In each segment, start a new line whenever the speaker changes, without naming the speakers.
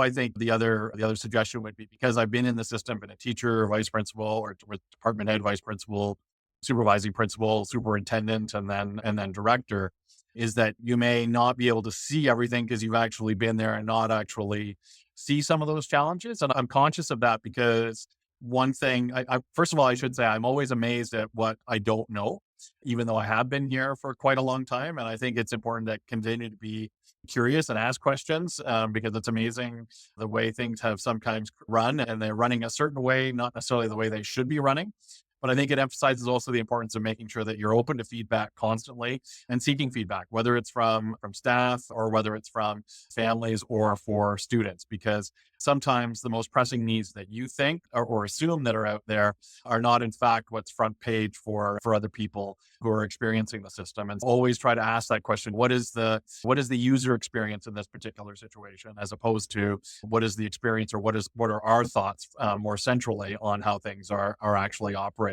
I think the other suggestion would be, because I've been in the system, been a teacher, vice principal, or with department head, vice principal, supervising principal, superintendent, and then director, is that you may not be able to see everything because you've actually been there and not actually see some of those challenges. And I'm conscious of that because one thing, first of all, I should say I'm always amazed at what I don't know, even though I have been here for quite a long time. And I think it's important to continue to be curious and ask questions, because it's amazing the way things have sometimes run, and they're running a certain way, not necessarily the way they should be running. But I think it emphasizes also the importance of making sure that you're open to feedback constantly and seeking feedback, whether it's from staff or whether it's from families or for students, because sometimes the most pressing needs that you think or assume that are out there are not in fact what's front page for other people who are experiencing the system. And always try to ask that question: what is the user experience in this particular situation, as opposed to what is the experience, or what are our thoughts, more centrally on how things are actually operating.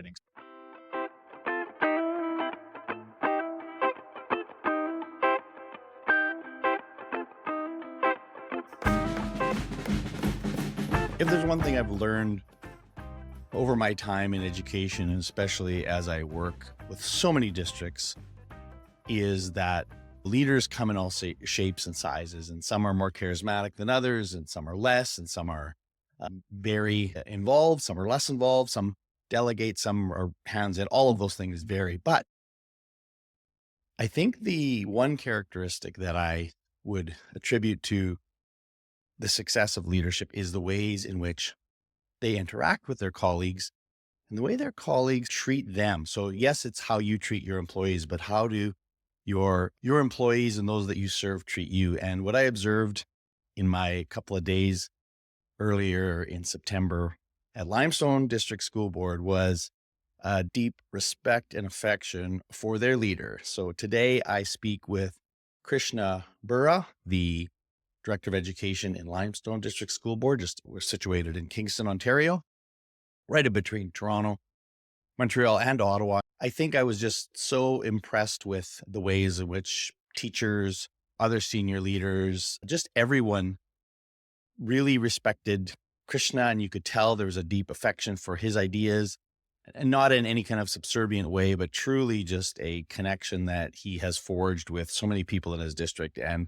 If there's one thing I've learned over my time in education, and especially as I work with so many districts, is that leaders come in all shapes and sizes, and some are more charismatic than others, and some are less, and some are very involved, some are less involved, some delegate, some are hands in. All of those things vary. But I think the one characteristic that I would attribute to the success of leadership is the ways in which they interact with their colleagues and the way their colleagues treat them. So yes, it's how you treat your employees, but how do your employees and those that you serve treat you? And what I observed in my couple of days earlier in September at Limestone District School Board was a deep respect and affection for their leader. So today I speak with Krishna Burra, the Director of Education in Limestone District School Board. We're situated in Kingston, Ontario, right in between Toronto, Montreal, and Ottawa. I think I was just so impressed with the ways in which teachers, other senior leaders, just everyone really respected Krishna, and you could tell there was a deep affection for his ideas, and not in any kind of subservient way, but truly just a connection that he has forged with so many people in his district. And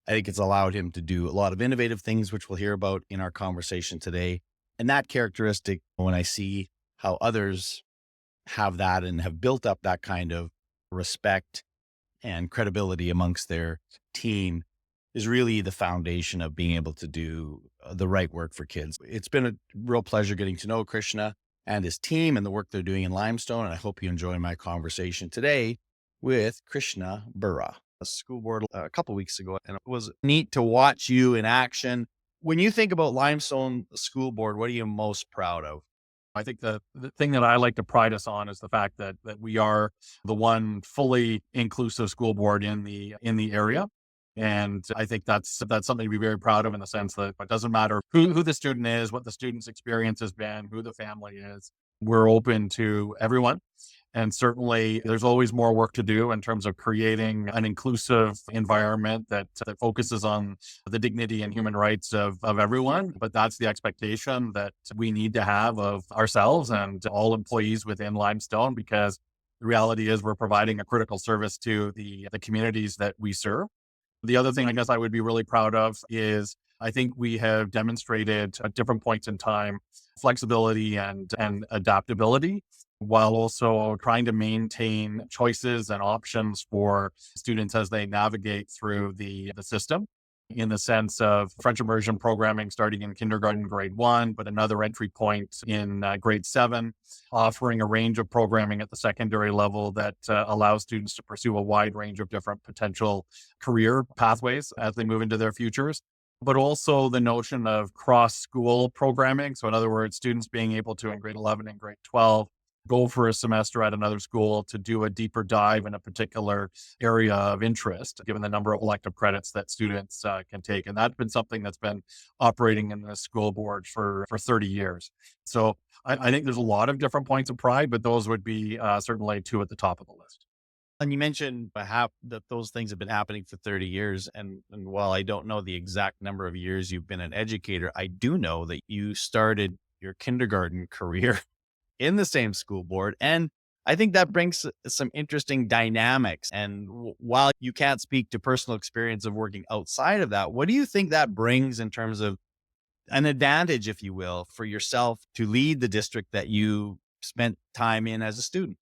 I think it's allowed him to do a lot of innovative things, which we'll hear about in our conversation today. And that characteristic, when I see how others have that and have built up that kind of respect and credibility amongst their team, is really the foundation of being able to do the right work for kids. It's been a real pleasure getting to know Krishna and his team and the work they're doing in Limestone. And I hope you enjoy my conversation today with Krishna Burra, a school board a couple weeks ago. And it was neat to watch you in action. When you think about Limestone School Board, what are you most proud of?
I think the thing that I like to pride us on is the fact that we are the one fully inclusive school board in the area. And I think that's something to be very proud of, in the sense that it doesn't matter who the student is, what the student's experience has been, who the family is. We're open to everyone. And certainly there's always more work to do in terms of creating an inclusive environment that focuses on the dignity and human rights of everyone. But that's the expectation that we need to have of ourselves and all employees within Limestone, because the reality is we're providing a critical service to the communities that we serve. The other thing I guess I would be really proud of is I think we have demonstrated at different points in time flexibility and adaptability, while also trying to maintain choices and options for students as they navigate through the system, in the sense of French immersion programming starting in kindergarten, grade 1, but another entry point in grade 7, offering a range of programming at the secondary level that allows students to pursue a wide range of different potential career pathways as they move into their futures. But also the notion of cross-school programming. So in other words, students being able to, in grade 11 and grade 12, go for a semester at another school to do a deeper dive in a particular area of interest, given the number of elective credits that students can take. And that's been something that's been operating in the school board for 30 years. So I think there's a lot of different points of pride, but those would be certainly two at the top of the list.
And you mentioned that those things have been happening for 30 years. And while I don't know the exact number of years you've been an educator, I do know that you started your kindergarten career in the same school board. And I think that brings some interesting dynamics. And while you can't speak to personal experience of working outside of that, what do you think that brings in terms of an advantage, if you will, for yourself to lead the district that you spent time in as a student?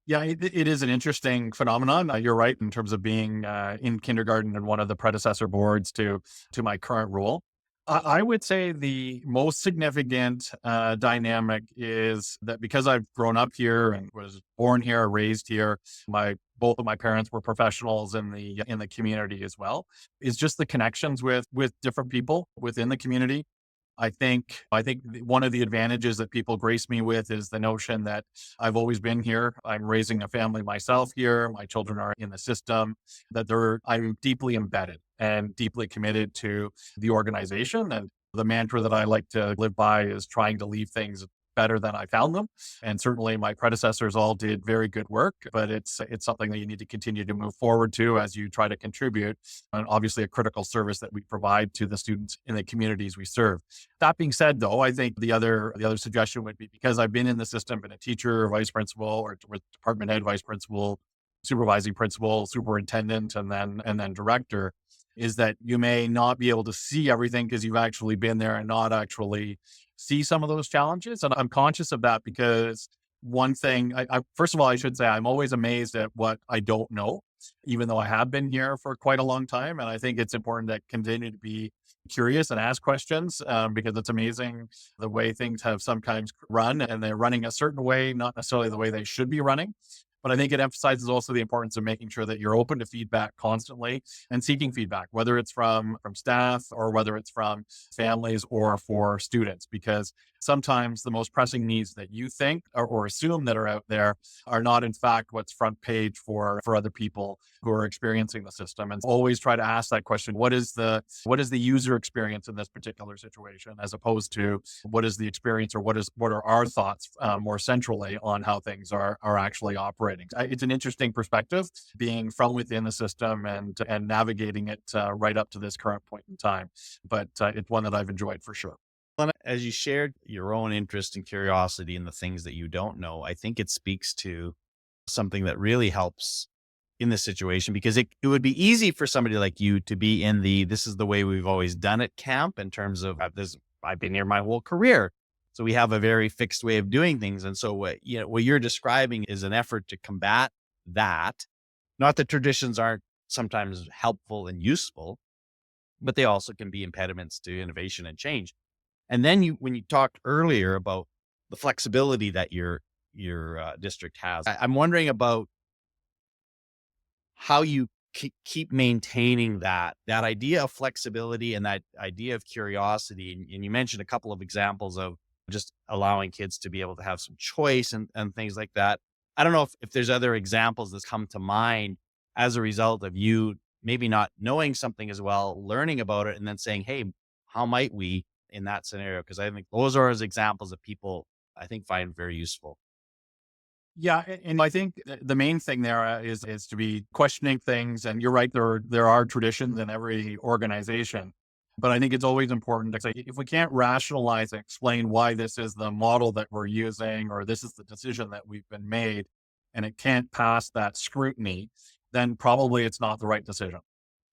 Yeah, it is an interesting phenomenon. You're right in terms of being in kindergarten and one of the predecessor boards to my current role. I would say the most significant dynamic is that because I've grown up here and was born here, raised here, my both of my parents were professionals in the community as well. Is just the connections with different people within the community. I think one of the advantages that people grace me with is the notion that I've always been here. I'm raising a family myself here. My children are in the system. I'm deeply embedded and deeply committed to the organization. And the mantra that I like to live by is trying to leave things better than I found them. And certainly my predecessors all did very good work, but it's something that you need to continue to move forward to as you try to contribute. And obviously a critical service that we provide to the students in the communities we serve. That being said, though, I think the other suggestion would be because I've been in the system, been a teacher, vice principal, or with department head, vice principal, supervising principal, superintendent, and then director, is that you may not be able to see everything because you've actually been there and not actually see some of those challenges. And I'm conscious of that because one thing, first of all, I should say I'm always amazed at what I don't know, even though I have been here for quite a long time. And I think it's important to continue to be curious and ask questions because it's amazing the way things have sometimes run and they're running a certain way, not necessarily the way they should be running. But I think it emphasizes also the importance of making sure that you're open to feedback constantly and seeking feedback, whether it's from staff or whether it's from families or for students, because sometimes the most pressing needs that you think or assume that are out there are not in fact what's front page for other people who are experiencing the system. And always try to ask that question: what is the user experience in this particular situation, as opposed to what is the experience or what are our thoughts more centrally on how things are actually operating. It's an interesting perspective being from within the system and navigating it right up to this current point in time. But it's one that I've enjoyed for sure.
Well, as you shared your own interest and curiosity in the things that you don't know, I think it speaks to something that really helps in this situation, because it would be easy for somebody like you to be in this is the way we've always done it camp in terms of this. I've been here my whole career. So we have a very fixed way of doing things. And so what you're describing is an effort to combat that. Not that traditions aren't sometimes helpful and useful, but they also can be impediments to innovation and change. And then when you talked earlier about the flexibility that your district has, I'm wondering about how you keep maintaining that idea of flexibility and that idea of curiosity. And you mentioned a couple of examples of just allowing kids to be able to have some choice and things like that. I don't know if there's other examples that come to mind as a result of you maybe not knowing something as well, learning about it, and then saying, hey, how might we in that scenario? Because I think those are as examples that people, I think, find very useful.
Yeah, and I think the main thing there is to be questioning things. And you're right, there are traditions in every organization, but I think it's always important to say if we can't rationalize and explain why this is the model that we're using or this is the decision that we've been made, and it can't pass that scrutiny, then probably it's not the right decision.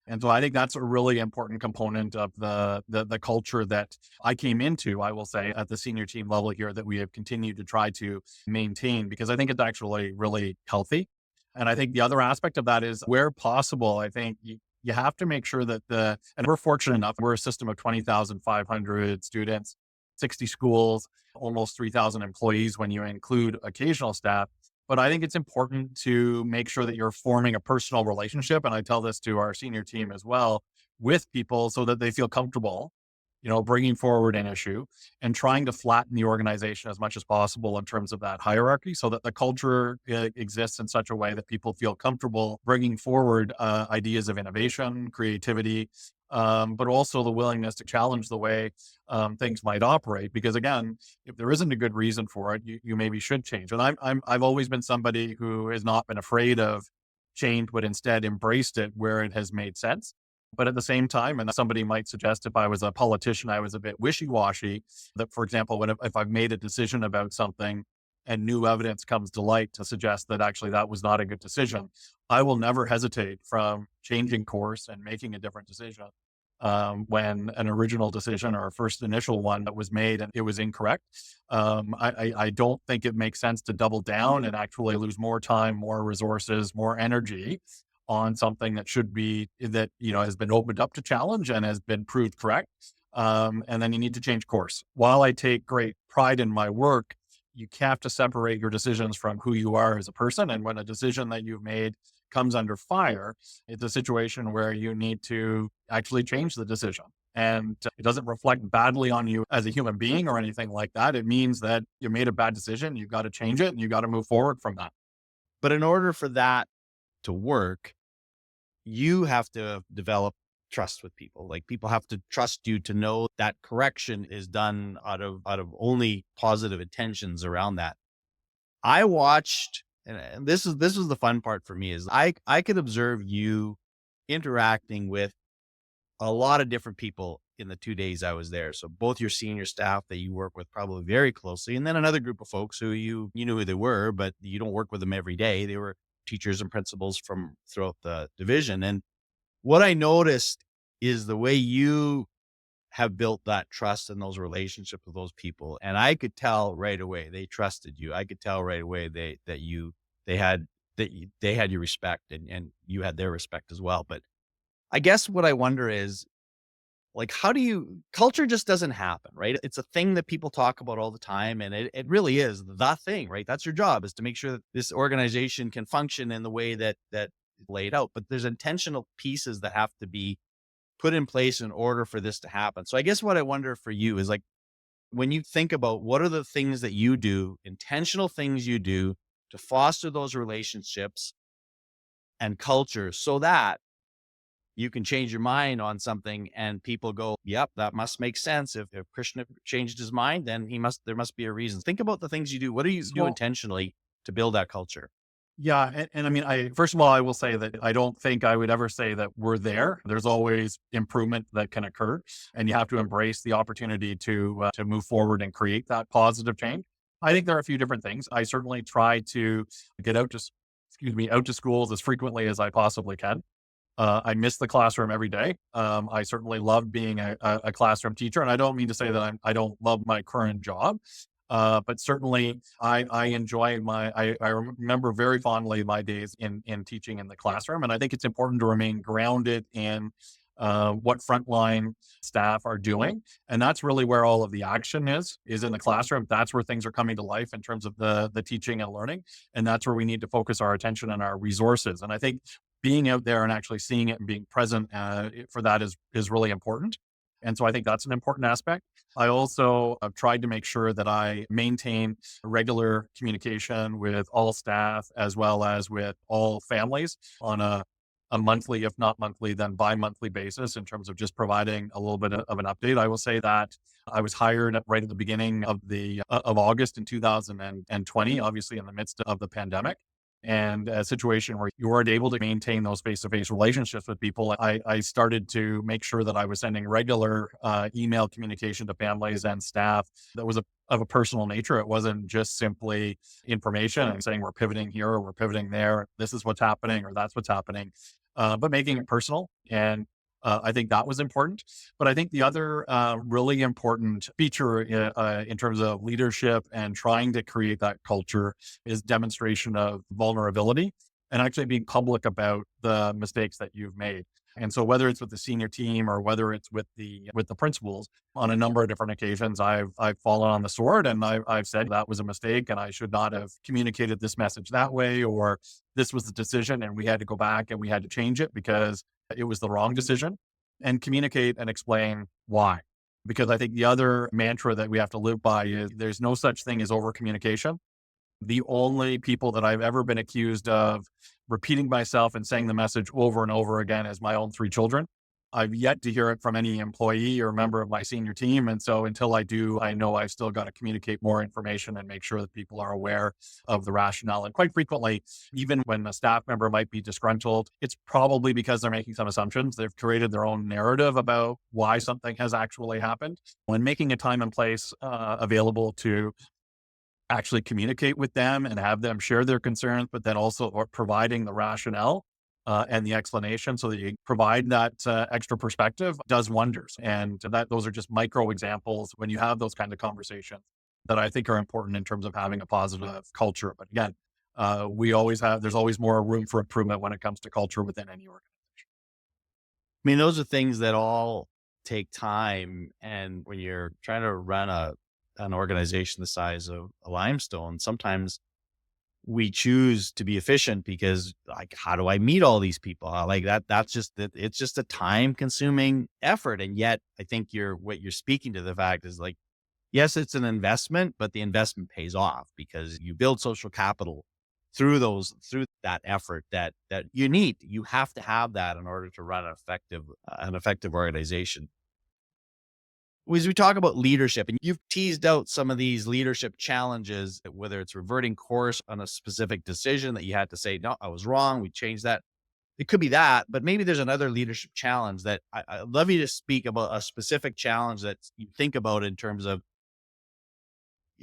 And so I think that's a really important component of the culture that I came into, I will say, at the senior team level here, that we have continued to try to maintain, because I think it's actually really healthy. And I think the other aspect of that is where possible, I think you have to make sure that and we're fortunate enough, we're a system of 20,500 students, 60 schools, almost 3,000 employees when you include occasional staff. But I think it's important to make sure that you're forming a personal relationship. And I tell this to our senior team as well, with people so that they feel comfortable, bringing forward an issue and trying to flatten the organization as much as possible in terms of that hierarchy, so that the culture exists in such a way that people feel comfortable bringing forward ideas of innovation, creativity, but also the willingness to challenge the way things might operate. Because again, if there isn't a good reason for it, you maybe should change. And I've always been somebody who has not been afraid of change, but instead embraced it where it has made sense. But at the same time, and somebody might suggest if I was a politician, I was a bit wishy-washy, that, for example, if I've made a decision about something and new evidence comes to light to suggest that actually that was not a good decision, I will never hesitate from changing course and making a different decision when an original decision or a first initial one that was made and it was incorrect. I don't think it makes sense to double down and actually lose more time, more resources, more energy on something that should be that, has been opened up to challenge and has been proved correct. And then you need to change course. While I take great pride in my work, you have to separate your decisions from who you are as a person. And when a decision that you've made comes under fire, it's a situation where you need to actually change the decision. And it doesn't reflect badly on you as a human being or anything like that. It means that you made a bad decision. You've got to change it and you got to move forward from that.
But in order for that to work, you have to develop trust with people. Like, people have to trust you to know that correction is done out of only positive intentions around that. I watched, and this was the fun part for me, is I could observe you interacting with a lot of different people in the 2 days I was there. So both your senior staff that you work with probably very closely, and then another group of folks who you knew who they were, but you don't work with them every day. They were teachers and principals from throughout the division. And what I noticed is the way you have built that trust and those relationships with those people. And I could tell right away they trusted you. I could tell right away they had your respect, and you had their respect as well. But I guess what I wonder is, like, culture just doesn't happen, right? It's a thing that people talk about all the time. And it really is the thing, right? That's your job, is to make sure that this organization can function in the way that is laid out. But there's intentional pieces that have to be put in place in order for this to happen. So I guess what I wonder for you is, like, when you think about what are the things that you do, intentional things you do to foster those relationships and culture, so that you can change your mind on something and people go, yep, that must make sense. If Krishna changed his mind, then there must be a reason. Think about the things you do. What do you do intentionally to build that culture?
Yeah. And I mean, first of all, I will say that I don't think I would ever say that we're there. There's always improvement that can occur, and you have to embrace the opportunity to move forward and create that positive change. I think there are a few different things. I certainly try to get out to schools as frequently as I possibly can. I miss the classroom every day. I certainly love being a classroom teacher, and I don't mean to say that I don't love my current job. But certainly I enjoy I remember very fondly my days in teaching in the classroom. And I think it's important to remain grounded in what frontline staff are doing. And that's really where all of the action is in the classroom. That's where things are coming to life in terms of the teaching and learning. And that's where we need to focus our attention and our resources. And I think being out there and actually seeing it and being present for that is really important. And so I think that's an important aspect. I also have tried to make sure that I maintain regular communication with all staff as well as with all families on a monthly, if not monthly, then bi-monthly basis, in terms of just providing a little bit of an update. I will say that I was hired right at the beginning of August in 2020, obviously in the midst of the pandemic. And a situation where you weren't able to maintain those face-to-face relationships with people, I started to make sure that I was sending regular email communication to families and staff that was of a personal nature. It wasn't just simply information and saying we're pivoting here or we're pivoting there. This is what's happening or that's what's happening, but making it personal. And I think that was important. But I think the other really important feature in terms of leadership and trying to create that culture is demonstration of vulnerability and actually being public about the mistakes that you've made. And so whether it's with the senior team or whether it's with the principals, on a number of different occasions, I've fallen on the sword and I've said that was a mistake and I should not have communicated this message that way, or this was the decision and we had to go back and we had to change it because it was the wrong decision, and communicate and explain why. Because I think the other mantra that we have to live by is there's no such thing as over communication. The only people that I've ever been accused of repeating myself and saying the message over and over again is my own 3 children. I've yet to hear it from any employee or member of my senior team. And so until I do, I know I've still got to communicate more information and make sure that people are aware of the rationale. And quite frequently, even when a staff member might be disgruntled, it's probably because they're making some assumptions. They've created their own narrative about why something has actually happened. When making a time and place available to actually communicate with them and have them share their concerns, but then also providing the rationale and the explanation so that you provide that extra perspective does wonders. And those are just micro examples when you have those kind of conversations that I think are important in terms of having a positive culture. But again, there's always more room for improvement when it comes to culture within any organization.
I mean, those are things that all take time. And when you're trying to run an organization the size of a Limestone, sometimes we choose to be efficient because, like, how do I meet all these people? Like it's just a time consuming effort. And yet I think what you're speaking to the fact is, like, yes, it's an investment, but the investment pays off because you build social capital through that effort that you have to have that in order to run an effective organization. As we talk about leadership, and you've teased out some of these leadership challenges, whether it's reverting course on a specific decision that you had to say, no, I was wrong, we changed that. It could be that, but maybe there's another leadership challenge that I'd love you to speak about, a specific challenge that you think about in terms of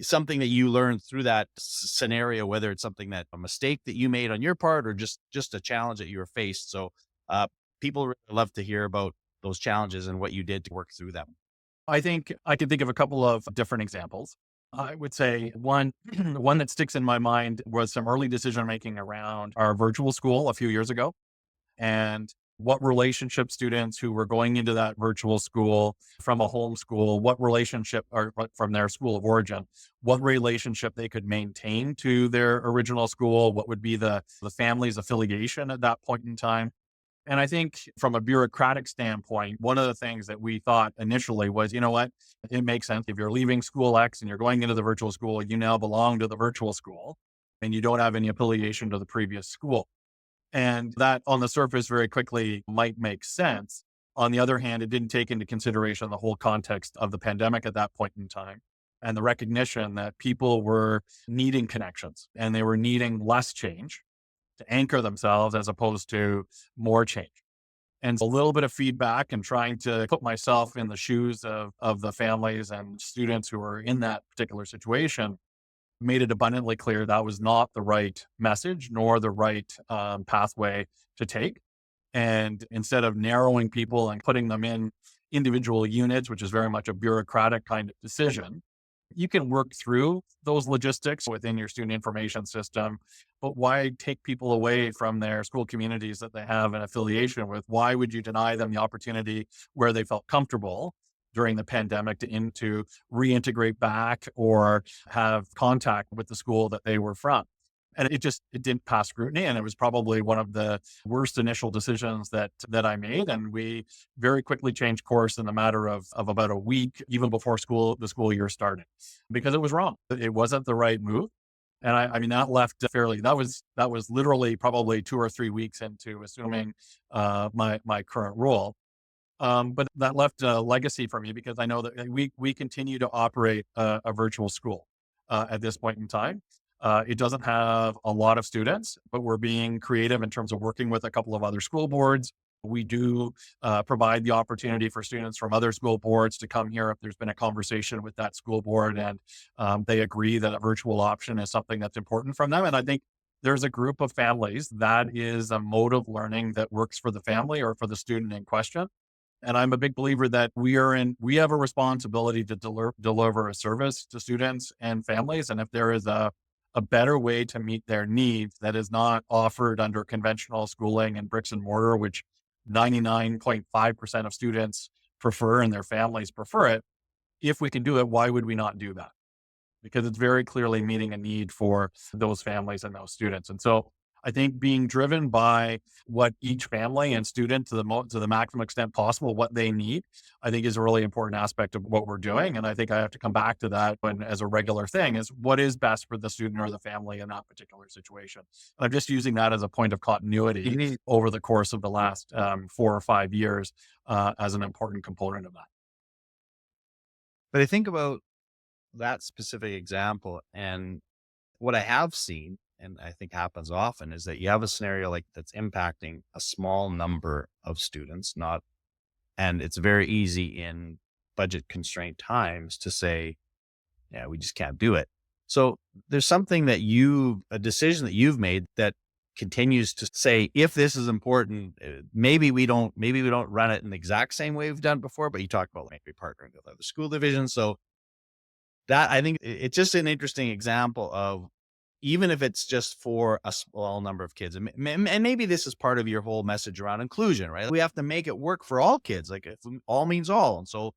something that you learned through that scenario, whether it's something that a mistake that you made on your part or just a challenge that you were faced. So uh, people really love to hear about those challenges and what you did to work through them.
I think I can think of a couple of different examples. I would say one, one that sticks in my mind was some early decision making around our virtual school a few years ago, and what relationship students who were going into that virtual school from a home school, what relationship, or from their school of origin, what relationship they could maintain to their original school, what would be the family's affiliation at that point in time. And I think from a bureaucratic standpoint, one of the things that we thought initially was, you know what, it makes sense. If you're leaving school X and you're going into the virtual school, you now belong to the virtual school and you don't have any affiliation to the previous school. And that on the surface very quickly might make sense. On the other hand, it didn't take into consideration the whole context of the pandemic at that point in time and the recognition that people were needing connections and they were needing less change to anchor themselves as opposed to more change. And a little bit of feedback and trying to put myself in the shoes of the families and students who are in that particular situation made it abundantly clear that was not the right message nor the right pathway to take. And instead of narrowing people and putting them in individual units, which is very much a bureaucratic kind of decision, you can work through those logistics within your student information system, but why take people away from their school communities that they have an affiliation with? Why would you deny them the opportunity where they felt comfortable during the pandemic to reintegrate back or have contact with the school that they were from? And it didn't pass scrutiny. And it was probably one of the worst initial decisions that I made. And we very quickly changed course in the matter of about a week, even before the school year started, because it was wrong. It wasn't the right move. And I mean, that was literally probably 2 or 3 weeks into assuming my current role. But that left a legacy for me because I know that we continue to operate a virtual school at this point in time. It doesn't have a lot of students, but we're being creative in terms of working with a couple of other school boards. We do provide the opportunity for students from other school boards to come here if there's been a conversation with that school board and they agree that a virtual option is something that's important from them. And I think there's a group of families that is a mode of learning that works for the family or for the student in question. And I'm a big believer that we have a responsibility to deliver a service to students and families. And if there is a better way to meet their needs that is not offered under conventional schooling and bricks and mortar, which 99.5% of students prefer and their families prefer it. If we can do it, why would we not do that? Because it's very clearly meeting a need for those families and those students. And so I think being driven by what each family and student to the maximum extent possible, what they need, I think is a really important aspect of what we're doing. And I think I have to come back to that when, as a regular thing, is what is best for the student or the family in that particular situation. And I'm just using that as a point of continuity over the course of the last 4 or 5 years as an important component of that.
But I think about that specific example, and what I have seen, and I think happens often, is that you have a scenario like that's impacting a small number of students, not, and it's very easy in budget constrained times to say, yeah, we just can't do it. So there's something that a decision that you've made that continues to say, if this is important, maybe we don't run it in the exact same way we've done before, but you talked about maybe partnering with other school divisions. So that, I think it's just an interesting example of, even if it's just for a small number of kids, and maybe this is part of your whole message around inclusion, right? We have to make it work for all kids. Like, if all means all. And so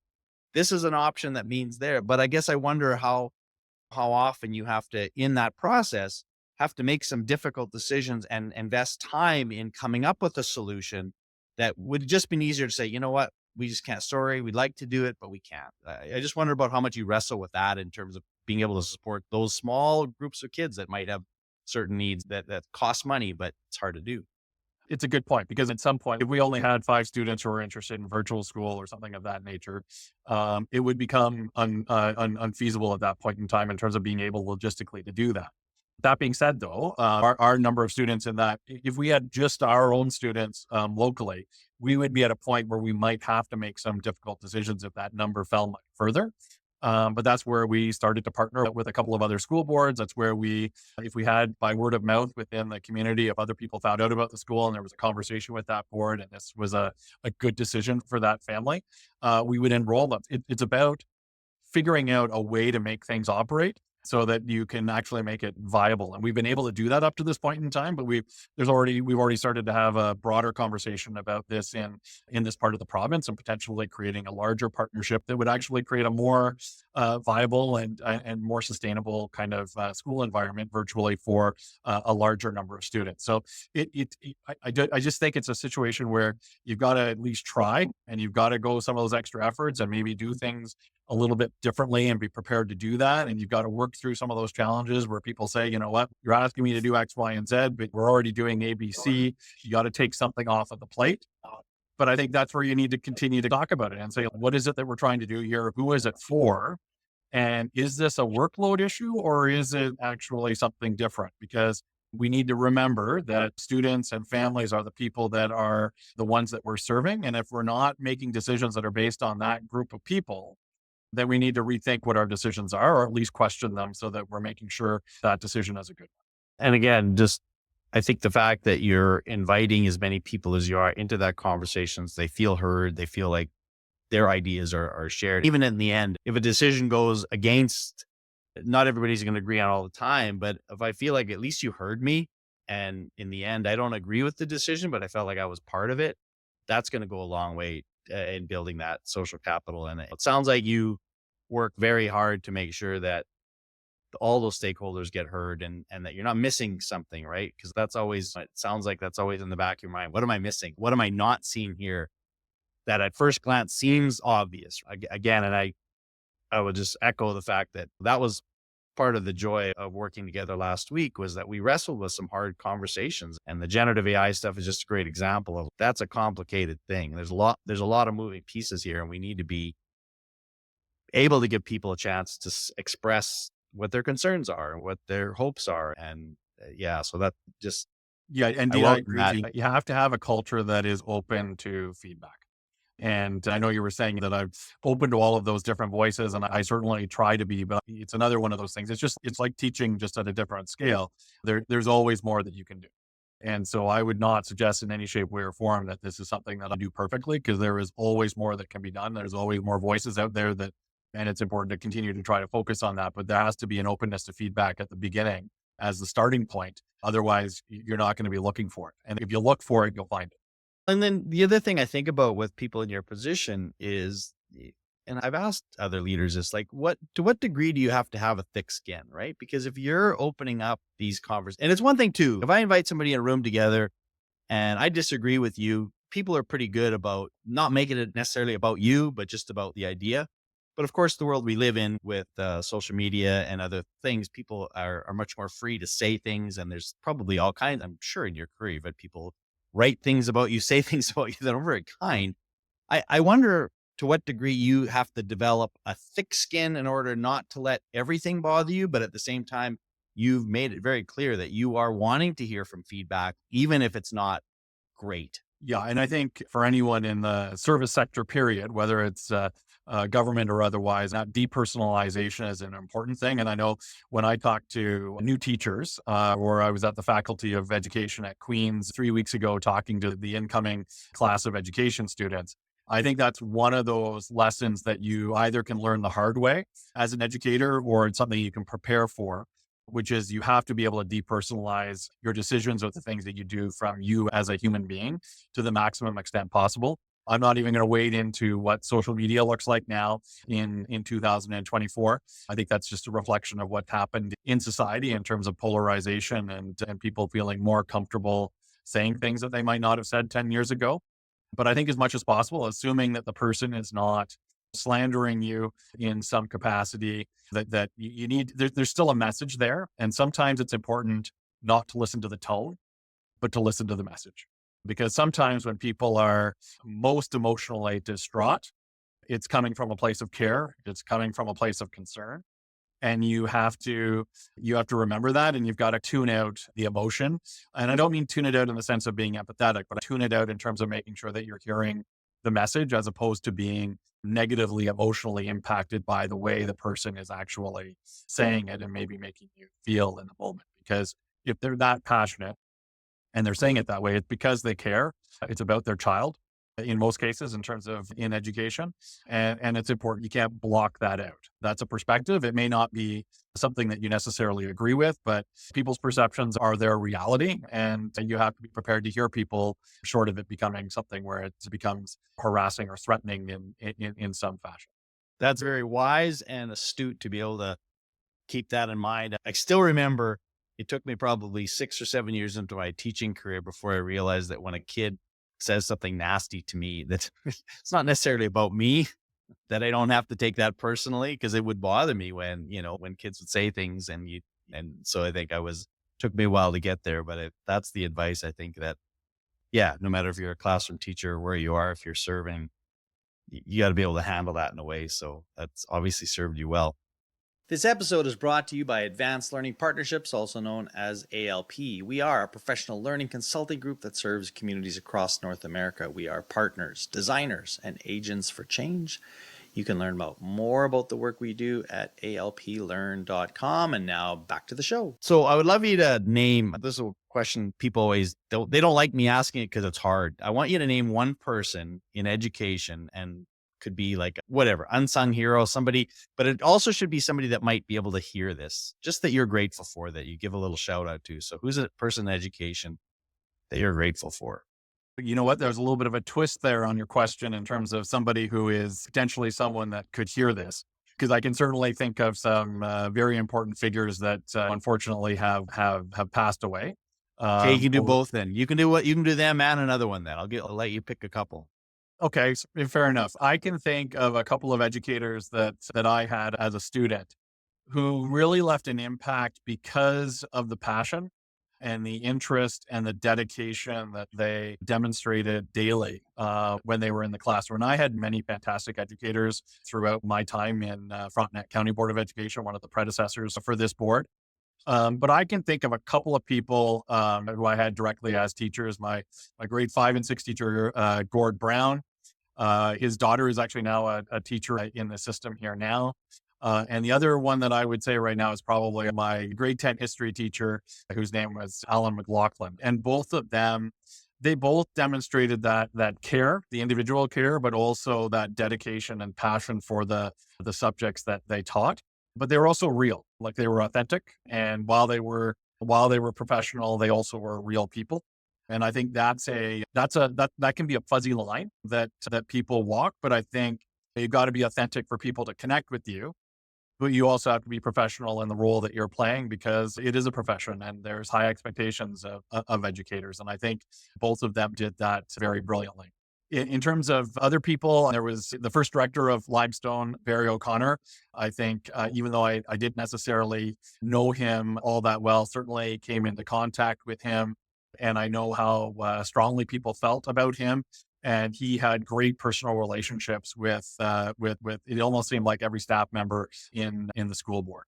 this is an option that means there. But I guess I wonder how often you have to, in that process, have to make some difficult decisions and invest time in coming up with a solution that would just been easier to say, you know what, we just can't. Sorry, we'd like to do it, but we can't. I just wonder about how much you wrestle with that in terms of being able to support those small groups of kids that might have certain needs that cost money, but it's hard to do.
It's a good point, because at some point, if we only had 5 students who were interested in virtual school or something of that nature, it would become unfeasible at that point in time in terms of being able logistically to do that. That being said, though, our number of students in that, if we had just our own students locally, we would be at a point where we might have to make some difficult decisions if that number fell much further. But that's where we started to partner with a couple of other school boards. That's where if we had by word of mouth within the community, if other people found out about the school and there was a conversation with that board and this was a good decision for that family, we would enroll them. It's about figuring out a way to make things operate so that you can actually make it viable. And we've been able to do that up to this point in time, but we've already started to have a broader conversation about this in this part of the province, and potentially creating a larger partnership that would actually create a more viable and more sustainable kind of school environment virtually for a larger number of students. So I just think it's a situation where you've got to at least try, and you've got to go some of those extra efforts and maybe do things a little bit differently and be prepared to do that. And you've got to work through some of those challenges where people say, you know what, you're asking me to do X, Y, and Z, but we're already doing A, B, C. You got to take something off of the plate. But I think that's where you need to continue to talk about it and say, what is it that we're trying to do here? Who is it for? And is this a workload issue, or is it actually something different? Because we need to remember that students and families are the people that are the ones that we're serving. And if we're not making decisions that are based on that group of people, then we need to rethink what our decisions are, or at least question them so that we're making sure that decision is a good one.
And again, just, I think the fact that you're inviting as many people as you are into that conversations, they feel heard, they feel like their ideas are shared. Even in the end, if a decision goes against, not everybody's going to agree on all the time, but if I feel like at least you heard me, and in the end, I don't agree with the decision, but I felt like I was part of it, that's going to go a long way in building that social capital. And it sounds like you work very hard to make sure that all those stakeholders get heard, and that you're not missing something, right? Because it sounds like that's always in the back of your mind. What am I missing? What am I not seeing here that at first glance seems obvious? Again, and I would just echo the fact that was part of the joy of working together last week, was that we wrestled with some hard conversations, and the generative AI stuff is just a great example of, that's a complicated thing. There's a lot of moving pieces here, and we need to be able to give people a chance to express what their concerns are, what their hopes are. And so that just,
Yeah, and I agree with you. You have to have a culture that is open to feedback. And I know you were saying that I'm open to all of those different voices, and I certainly try to be, but it's another one of those things. It's like teaching, just at a different scale. There's always more that you can do. And so I would not suggest in any shape, way, or form that this is something that I do perfectly, because there is always more that can be done. There's always more voices out there and it's important to continue to try to focus on that. But there has to be an openness to feedback at the beginning as the starting point. Otherwise, you're not going to be looking for it. And if you look for it, you'll find it.
And then the other thing I think about with people in your position is And I've asked other leaders this, like, to what degree do you have to have a thick skin, right? Because if you're opening up these conversations, and it's one thing too, if I invite somebody in a room together and I disagree with you, people are pretty good about not making it necessarily about you, but just about the idea. But of course, the world we live in with social media and other things, people are much more free to say things. And there's probably all kinds, I'm sure in your career, you've had people write things about you, say things about you that are very kind. I wonder to what degree you have to develop a thick skin in order not to let everything bother you, but at the same time, you've made it very clear that you are wanting to hear from feedback, even if it's not great.
Yeah. And I think for anyone in the service sector, period, whether it's government or otherwise, that depersonalization is an important thing. And I know when I talk to new teachers, or I was at the Faculty of Education at Queen's 3 weeks ago, talking to the incoming class of education students, I think that's one of those lessons that you either can learn the hard way as an educator, or it's something you can prepare for, which is you have to be able to depersonalize your decisions or the things that you do from you as a human being to the maximum extent possible. I'm not even going to wade into what social media looks like now in 2024. I think that's just a reflection of what happened in society in terms of polarization and people feeling more comfortable saying things that they might not have said 10 years ago. But I think as much as possible, assuming that the person is not slandering you in some capacity, that you need, there's still a message there. And sometimes it's important not to listen to the tone, but to listen to the message. Because sometimes when people are most emotionally distraught, it's coming from a place of care. It's coming from a place of concern. And you have to remember that, and you've got to tune out the emotion. And I don't mean tune it out in the sense of being empathetic, but tune it out in terms of making sure that you're hearing the message as opposed to being negatively emotionally impacted by the way the person is actually saying it and maybe making you feel in the moment. Because if they're that passionate and they're saying it that way, it's because they care. It's about their child in most cases in terms of in education. And it's important. You can't block that out. That's a perspective. It may not be something that you necessarily agree with, but people's perceptions are their reality. And you have to be prepared to hear people short of it becoming something where it becomes harassing or threatening in some fashion.
That's very wise and astute to be able to keep that in mind. I still remember it took me probably 6 or 7 years into my teaching career before I realized that when a kid says something nasty to me, that it's not necessarily about me, that I don't have to take that personally, because it would bother me when, when kids would say things and so I think took me a while to get there, but that's the advice I think that, yeah, no matter if you're a classroom teacher or where you are, if you're serving, you got to be able to handle that in a way. So that's obviously served you well. This episode is brought to you by Advanced Learning Partnerships, also known as ALP. We are a professional learning consulting group that serves communities across North America. We are partners, designers, and agents for change. You can learn more about the work we do at alplearn.com. And now back to the show. So I would love you to name, this is a question people always don't like me asking it because it's hard. I want you to name one person in education, and could be like whatever, unsung hero, somebody, but it also should be somebody that might be able to hear this, just that you're grateful for, that you give a little shout out to. So who's a person in education that you're grateful for?
You know what? There's a little bit of a twist there on your question in terms of somebody who is potentially someone that could hear this, because I can certainly think of some very important figures that unfortunately have passed away.
Okay, you can do both then. You can do them and another one then. I'll let you pick a couple.
Okay, fair enough. I can think of a couple of educators that I had as a student who really left an impact because of the passion and the interest and the dedication that they demonstrated daily when they were in the classroom. And I had many fantastic educators throughout my time in Frontenac County Board of Education, one of the predecessors for this board. But I can think of a couple of people who I had directly as teachers. My grade 5 and 6 teacher, Gord Brown. His daughter is actually now a teacher in the system here now. And the other one that I would say right now is probably my grade 10 history teacher, whose name was Alan McLaughlin. And both of them, they both demonstrated that care, the individual care, but also that dedication and passion for the subjects that they taught. But they were also real, like they were authentic. And while they were professional, they also were real people. And I think that can be a fuzzy line that people walk. But I think You've got to be authentic for people to connect with you, but you also have to be professional in the role that you're playing because it is a profession and there's high expectations of educators. And I think both of them did that very brilliantly. In terms of other people, there was the first director of Limestone, Barry O'Connor. I think even though I didn't necessarily know him all that well, certainly came into contact with him. And I know how strongly people felt about him. And he had great personal relationships with it almost seemed like every staff member in the school board.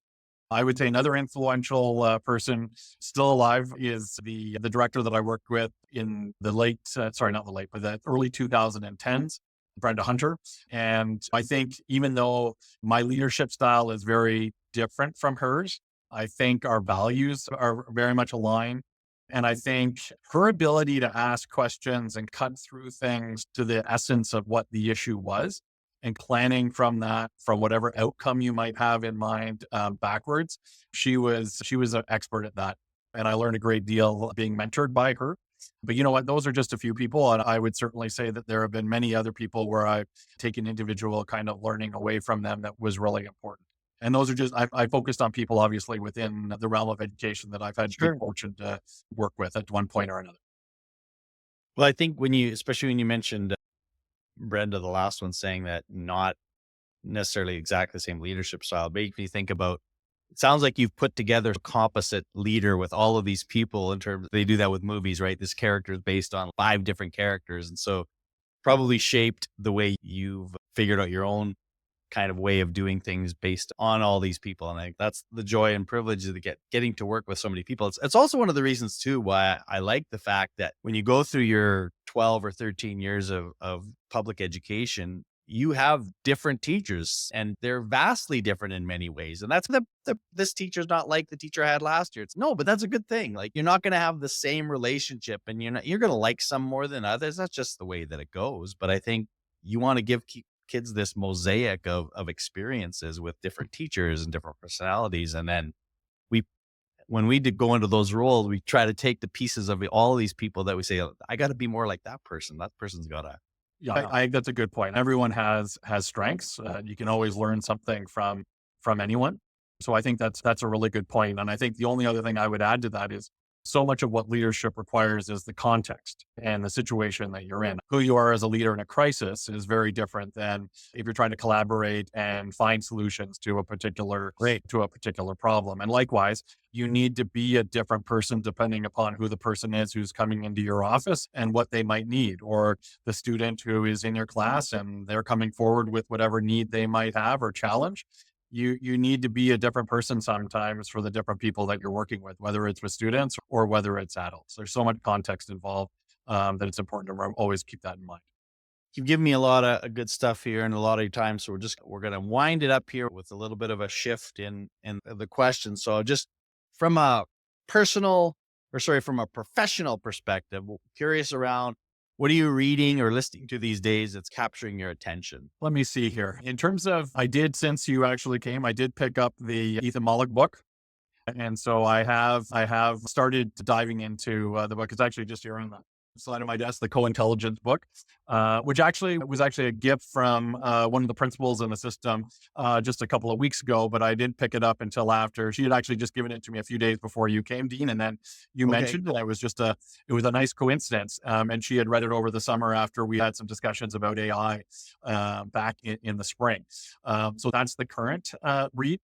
I would say another influential person still alive is the director that I worked with in the late, sorry, not the late, but the early 2010s, Brenda Hunter. And I think even though my leadership style is very different from hers, I think our values are very much aligned. And I think her ability to ask questions and cut through things to the essence of what the issue was and planning from that, from whatever outcome you might have in mind backwards, she was an expert at that. And I learned a great deal being mentored by her. But you know what? Those are just a few people. And I would certainly say that there have been many other people where I've taken individual kind of learning away from them that was really important. And those are just, I focused on people obviously within the realm of education that I've had good fortune to work with at one point or another.
Well, I think especially when you mentioned Brenda, the last one, saying that not necessarily exactly the same leadership style, makes me think about, it sounds like you've put together a composite leader with all of these people in terms, they do that with movies, right? This character is based on 5 different characters. And so probably shaped the way you've figured out your own kind of way of doing things based on all these people. And that's the joy and privilege of getting to work with so many people. It's also one of the reasons too, why I like the fact that when you go through your 12 or 13 years of public education, you have different teachers and they're vastly different in many ways. And that's this teacher's not like the teacher I had last year. But that's a good thing. Like, you're not going to have the same relationship and you're going to like some more than others. That's just the way that it goes. But I think you want to give kids this mosaic of experiences with different teachers and different personalities. And then when we did go into those roles, we try to take the pieces of all these people that we say, I got to be more like that person. That person's got to.
Yeah, I think that's a good point. Everyone has strengths. You can always learn something from anyone. So I think that's a really good point. And I think the only other thing I would add to that is so much of what leadership requires is the context and the situation that you're in. Who you are as a leader in a crisis is very different than if you're trying to collaborate and find solutions to a particular problem. And likewise, you need to be a different person depending upon who the person is who's coming into your office and what they might need, or the student who is in your class and they're coming forward with whatever need they might have or challenge. You need to be a different person sometimes for the different people that you're working with, whether it's with students or whether it's adults. There's so much context involved that it's important to always keep that in mind.
You've given me a lot of good stuff here and a lot of your time. So we're going to wind it up here with a little bit of a shift in the question. So just from a from a professional perspective, curious around, what are you reading or listening to these days that's capturing your attention?
Let me see here. In terms of, since you actually came, I did pick up the Ethan Mollick book. And so I have started diving into the book. It's actually just here on the side of my desk, the Co-Intelligence book, which was a gift from one of the principals in the system just a couple of weeks ago, but I didn't pick it up until after. She had actually just given it to me a few days before you came, Dean, and then you mentioned it. It was a nice coincidence. And she had read it over the summer after we had some discussions about AI back in the spring. So that's the current read.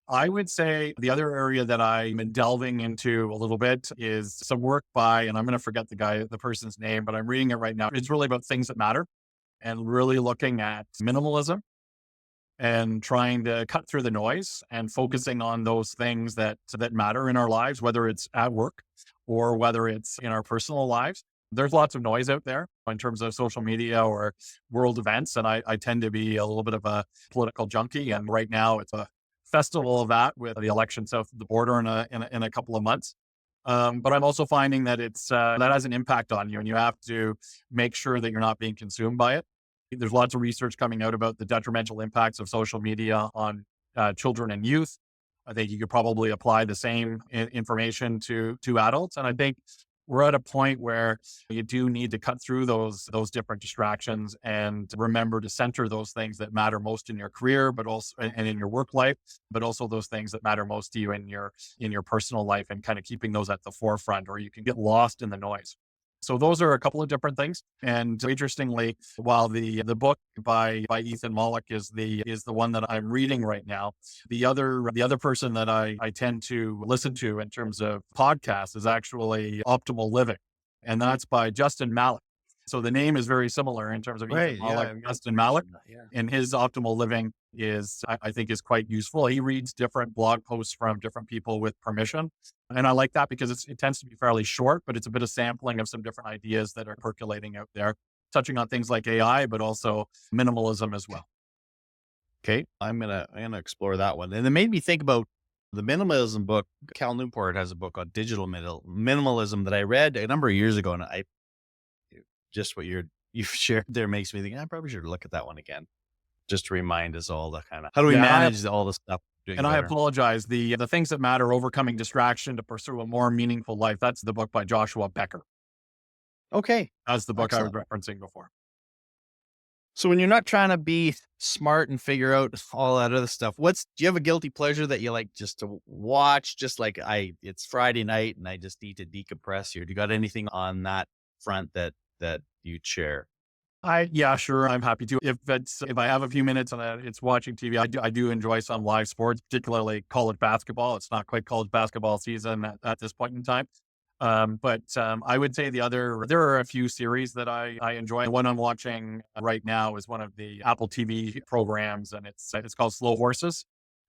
I would say the other area that I'm delving into a little bit is some work by, and I'm going to forget the person's name, but I'm reading it right now. It's really about things that matter and really looking at minimalism and trying to cut through the noise and focusing on those things that matter in our lives, whether it's at work or whether it's in our personal lives. There's lots of noise out there in terms of social media or world events. And I tend to be a little bit of a political junkie. And right now it's a festival of that with the election south of the border in a couple of months. But I'm also finding that that has an impact on you, and you have to make sure that you're not being consumed by it. There's lots of research coming out about the detrimental impacts of social media on children and youth. I think you could probably apply the same information to adults. And I think we're at a point where you do need to cut through those different distractions and remember to center those things that matter most in your career, but also and in your work life, but also those things that matter most to you in your personal life, and kind of keeping those at the forefront, or you can get lost in the noise. So those are a couple of different things. And interestingly, while the book by Ethan Mollick is the one that I'm reading right now, the other person that I tend to listen to in terms of podcasts is actually Optimal Living, and that's by Justin Malik. So the name is very similar in terms of Ethan
Right. Yeah.
Mollick, Justin Malik, and his Optimal Living is, I think, is quite useful. He reads different blog posts from different people with permission. And I like that because it tends to be fairly short, but it's a bit of sampling of some different ideas that are percolating out there, touching on things like AI, but also minimalism as well.
Okay. I'm gonna explore that one. And it made me think about the minimalism book. Cal Newport has a book on digital minimalism that I read a number of years ago. And just what you've shared there makes me think I probably should look at that one again, just to remind us all the kind of, how do we manage all the stuff doing
And I
better?
apologize. The things that matter, overcoming distraction to pursue a more meaningful life. That's the book by Joshua Becker.
Okay.
That's the book I was
Excellent.
referencing before.
So when you're not trying to be smart and figure out all that other stuff, do you have a guilty pleasure that you like just to watch? Just like it's Friday night and I just need to decompress here. Do you got anything on that front that you'd share?
Yeah, sure. I'm happy to. If I have a few minutes and it's watching TV, I do enjoy some live sports, particularly college basketball. It's not quite college basketball season at this point in time. But I would say there are a few series that I enjoy. The one I'm watching right now is one of the Apple TV programs, and it's called Slow Horses.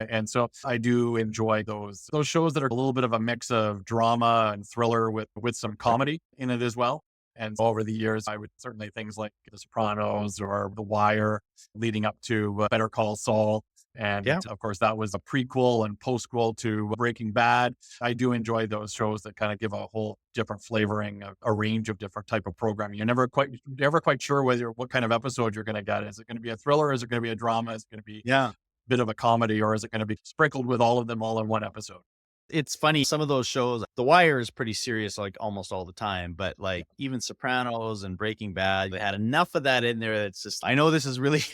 And so I do enjoy those shows that are a little bit of a mix of drama and thriller with some comedy in it as well. And over the years, I would certainly things like The Sopranos or The Wire, leading up to Better Call Saul. And
Yeah.
of course, that was a prequel and postquel to Breaking Bad. I do enjoy those shows that kind of give a whole different flavoring, a range of different type of programming. You're never quite sure what kind of episode you're going to get. Is it going to be a thriller? Is it going to be a drama? Is it going to be
Yeah.
a bit of a comedy, or is it going to be sprinkled with all of them all in one episode?
It's funny. Some of those shows, The Wire is pretty serious, like almost all the time, but like even Sopranos and Breaking Bad, they had enough of that in there. That's just, I know this is really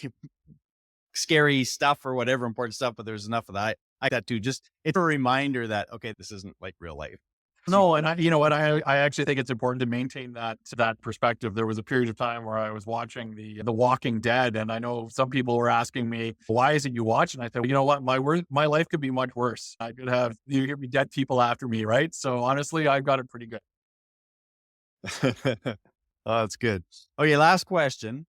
scary stuff or whatever, important stuff, but there's enough of that. I like that too. Just, it's a reminder that, okay, this isn't like real life.
No, and you know what? I actually think it's important to maintain that perspective. There was a period of time where I was watching the Walking Dead, and I know some people were asking me, "Why is it you watch?" And I said, well, "You know what? My life could be much worse. I could have dead people after me, right? So honestly, I've got it pretty good."
Oh, that's good. Okay, last question.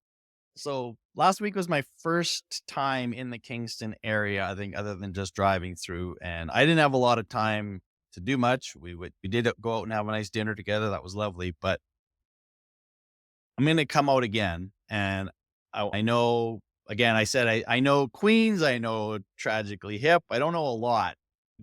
So last week was my first time in the Kingston area, I think, other than just driving through, and I didn't have a lot of time to do much. We did go out and have a nice dinner together. That was lovely, but I'm going to come out again. And I know, again, I said, I know Queens, I know Tragically Hip. I don't know a lot.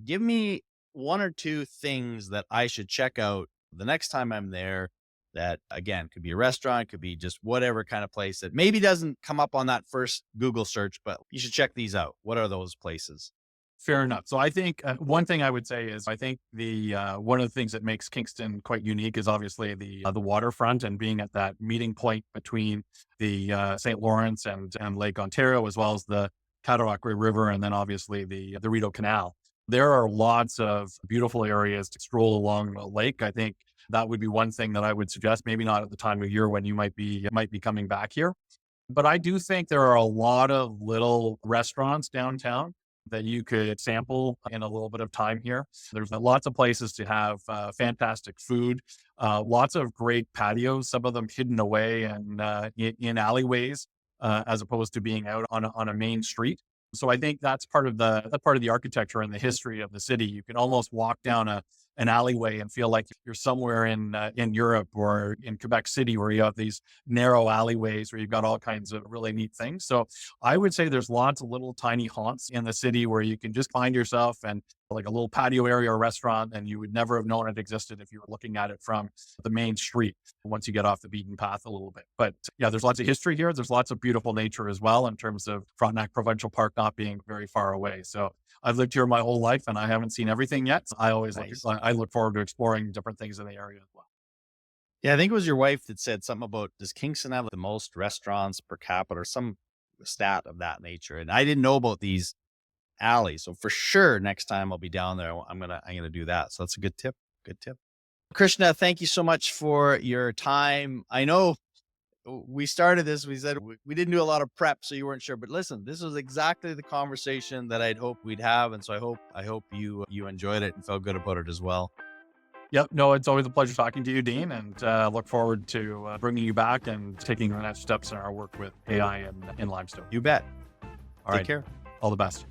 Give me one or two things that I should check out the next time I'm there. That, again, could be a restaurant, could be just whatever kind of place that maybe doesn't come up on that first Google search, but you should check these out. What are those places?
Fair enough. So I think one thing I would say is I think the one of the things that makes Kingston quite unique is obviously the waterfront, and being at that meeting point between the St. Lawrence and Lake Ontario, as well as the Cataraqui River, and then obviously the Rideau Canal. There are lots of beautiful areas to stroll along the lake. I think that would be one thing that I would suggest. Maybe not at the time of year when you might be coming back here, but I do think there are a lot of little restaurants downtown that you could sample in a little bit of time here. There's lots of places to have fantastic food, lots of great patios, some of them hidden away and in alleyways, as opposed to being out on a main street. So I think that's part of the architecture and the history of the city. You can almost walk down an alleyway and feel like you're somewhere in Europe or in Quebec City, where you have these narrow alleyways where you've got all kinds of really neat things. So I would say there's lots of little tiny haunts in the city where you can just find yourself, and like a little patio area or restaurant, and you would never have known it existed if you were looking at it from the main street once you get off the beaten path a little bit. But yeah, there's lots of history here. There's lots of beautiful nature as well, in terms of Frontenac Provincial Park not being very far away. So I've lived here my whole life and I haven't seen everything yet. I always
Nice.
I look forward to exploring different things in the area as well.
Yeah, I think it was your wife that said something about, does Kingston have the most restaurants per capita or some stat of that nature? And I didn't know about these alleys. So for sure, next time I'll be down there, I'm gonna do that. So that's a good tip. Good tip. Krishna, thank you so much for your time. I know we started this, we said we didn't do a lot of prep, so you weren't sure. But listen, this was exactly the conversation that I'd hoped we'd have. And so I hope you enjoyed it and felt good about it as well.
Yep. No, it's always a pleasure talking to you, Dean, and look forward to bringing you back and taking the next steps in our work with AI in Limestone.
You bet.
All
Take
right.
care.
All the best.